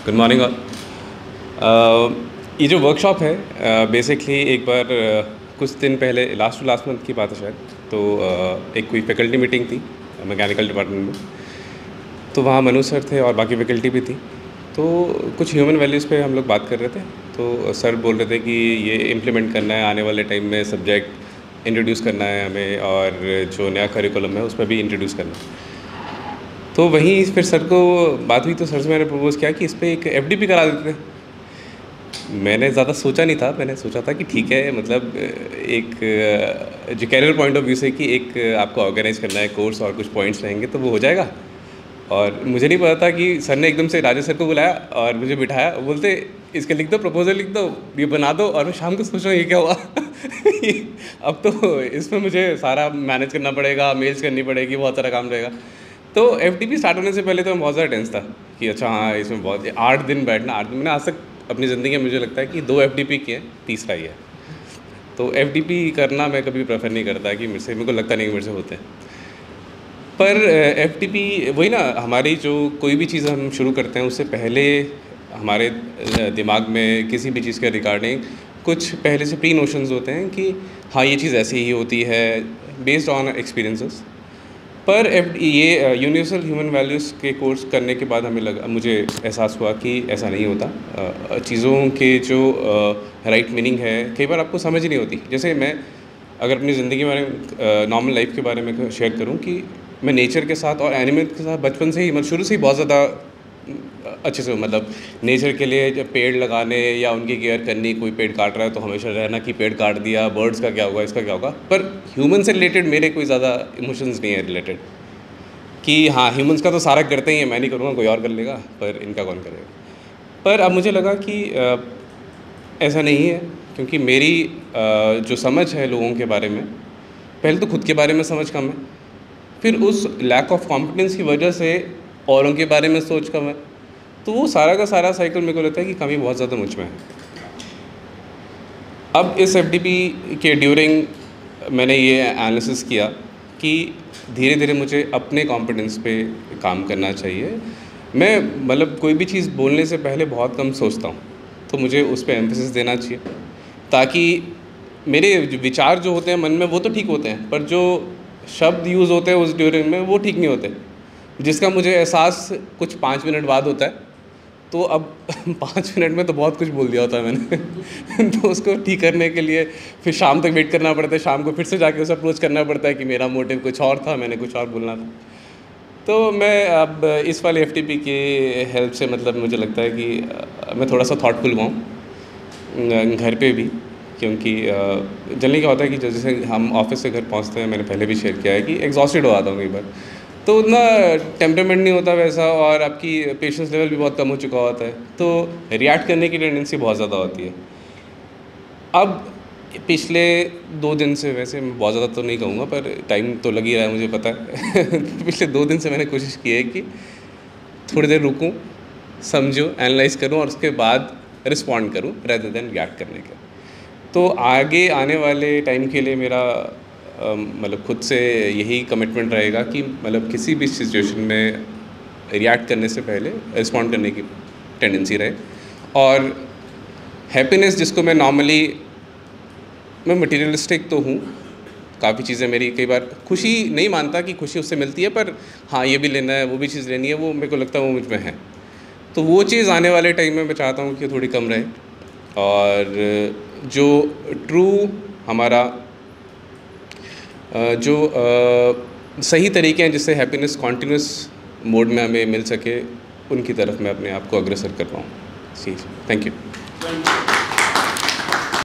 Good morning all. ये जो workshop है बेसिकली एक बार कुछ दिन पहले लास्ट मंथ की बात है शायद। तो एक कोई फैकल्टी मीटिंग थी मैकेनिकल डिपार्टमेंट में। तो वहाँ मनु सर थे और बाकी फैकल्टी भी थी। तो कुछ ह्यूमन वैल्यूज़ पे हम लोग बात कर रहे थे। तो सर बोल रहे थे कि ये इम्प्लीमेंट करना है आने वाले टाइम में, सब्जेक्ट इंट्रोड्यूस करना है हमें, और जो नया करिकुलम है उस पर भी इंट्रोड्यूस करना है। तो वहीं फिर सर को बात हुई तो सर से मैंने प्रपोज़ किया कि इस पर एक एफडीपी करा देते थे। मैंने ज़्यादा सोचा नहीं था, मैंने सोचा था कि ठीक है, मतलब एक जो कैरियर पॉइंट ऑफ व्यू से कि एक आपको ऑर्गेनाइज करना है कोर्स और कुछ पॉइंट्स रहेंगे तो वो हो जाएगा। और मुझे नहीं पता था कि सर ने एकदम से राजेश सर को बुलाया और मुझे बिठाया, बोलते इसके लिख दो, प्रपोजल लिख दो, ये बना दो। और मैं शाम को सोच रहा हूँ ये क्या हुआ अब तो इसमें मुझे सारा मैनेज करना पड़ेगा, मेल्स करनी पड़ेगी, बहुत सारा काम रहेगा। तो एफडीपी स्टार्ट होने से पहले तो मैं बहुत ज़्यादा टेंस था कि अच्छा हाँ इसमें बहुत 8 दिन बैठना। 8 दिन मैंने आज तक अपनी ज़िंदगी में मुझे लगता है कि 2 एफडीपी किए, तीसरा ही है। तो एफडीपी करना मैं कभी प्रेफर नहीं करता कि मेरे को लगता नहीं कि मेरे से होते हैं। पर एफडीपी वही ना, हमारी जो कोई भी चीज़ हम शुरू करते हैं उससे पहले हमारे दिमाग में किसी भी चीज़ के रिगार्डिंग कुछ पहले से प्री नोशंस होते हैं कि हाँ ये चीज़ ऐसी ही होती है बेस्ड ऑन एक्सपीरियंसेस। पर ये यूनिवर्सल ह्यूमन वैल्यूज़ के कोर्स करने के बाद मुझे एहसास हुआ कि ऐसा नहीं होता। चीज़ों के जो राइट मीनिंग है कई बार आपको समझ ही नहीं होती। जैसे मैं अगर अपनी ज़िंदगी के बारे में, नॉर्मल लाइफ के बारे में शेयर करूं कि मैं नेचर के साथ और एनिमल के साथ बचपन से ही, मतलब शुरू से ही बहुत ज़्यादा अच्छे से, मतलब नेचर के लिए जब पेड़ लगाने या उनकी केयर करनी, कोई पेड़ काट रहा है तो हमेशा रहना कि पेड़ काट दिया, बर्ड्स का क्या होगा, इसका क्या होगा। पर ह्यूमन से रिलेटेड मेरे कोई ज़्यादा इमोशंस नहीं है रिलेटेड कि हाँ ह्यूमंस का तो सारा करते ही हैं, मैं नहीं करूँगा कोई और कर लेगा, पर इनका कौन करेगा। पर अब मुझे लगा कि ऐसा नहीं है, क्योंकि मेरी जो समझ है लोगों के बारे में, पहले तो खुद के बारे में समझ कम है, फिर उस लैक ऑफ कॉन्फिडेंस की वजह से औरों के बारे में सोच कम है। तो वो सारा का सारा साइकिल मेरे को लगता है कि कमी बहुत ज़्यादा मुझ में है। अब इस एफडीपी के ड्यूरिंग मैंने ये एनालिसिस किया कि धीरे धीरे मुझे अपने कॉन्फिडेंस पे काम करना चाहिए। मैं मतलब कोई भी चीज़ बोलने से पहले बहुत कम सोचता हूँ, तो मुझे उस पर एम्फेसिस देना चाहिए ताकि मेरे जो विचार जो होते हैं मन में वो तो ठीक होते हैं, पर जो शब्द यूज़ होते हैं उस ड्यूरिंग में वो ठीक नहीं होते, जिसका मुझे एहसास कुछ 5 मिनट बाद होता है। तो अब 5 मिनट में तो बहुत कुछ बोल दिया होता है मैंने तो उसको ठीक करने के लिए फिर शाम तक वेट करना पड़ता है, शाम को फिर से जाके उसे अप्रोच करना पड़ता है कि मेरा मोटिव कुछ और था, मैंने कुछ और बोलना था। तो मैं अब इस वाले एफटीपी की हेल्प से, मतलब मुझे लगता है कि मैं थोड़ा सा थॉटफुल हुआ हूँ घर पे भी, क्योंकि जनरली क्या होता है कि जैसे हम ऑफिस से घर पहुँचते हैं, मैंने पहले भी शेयर किया है कि एग्जॉस्टेड हो आता हूँ कई बार, तो उतना टेम्परामेंट नहीं होता वैसा, और आपकी पेशेंस लेवल भी बहुत कम हो चुका होता है, तो रिएक्ट करने की टेंडेंसी बहुत ज़्यादा होती है। अब पिछले 2 दिन से, वैसे मैं बहुत ज़्यादा तो नहीं कहूँगा पर टाइम तो लग ही रहा है मुझे पता है पिछले 2 दिन से मैंने कोशिश की है कि थोड़ी देर रुकूँ, समझूँ, एनालाइज़ करूँ और उसके बाद रिस्पॉन्ड करूँ रेदर देन रिएक्ट करने के। तो आगे आने वाले टाइम के लिए मेरा मतलब खुद से यही कमिटमेंट रहेगा कि मतलब किसी भी सिचुएशन में रिएक्ट करने से पहले रिस्पॉन्ड करने की टेंडेंसी रहे। और हैप्पीनेस जिसको मैं नॉर्मली, मैं मटेरियलिस्टिक तो हूँ, काफ़ी चीज़ें मेरी, कई बार खुशी नहीं मानता कि खुशी उससे मिलती है, पर हाँ ये भी लेना है, वो भी चीज़ लेनी है, वो मेरे को लगता है वो मुझ में है। तो वो चीज़ आने वाले टाइम में मैं चाहता हूँ कि थोड़ी कम रहे, और जो ट्रू हमारा जो सही तरीके हैं जिससे हैप्पीनेस कॉन्टीन्यूस मोड में हमें मिल सके, उनकी तरफ मैं अपने आप को अग्रसर कर पाऊँ। जी, थैंक यू।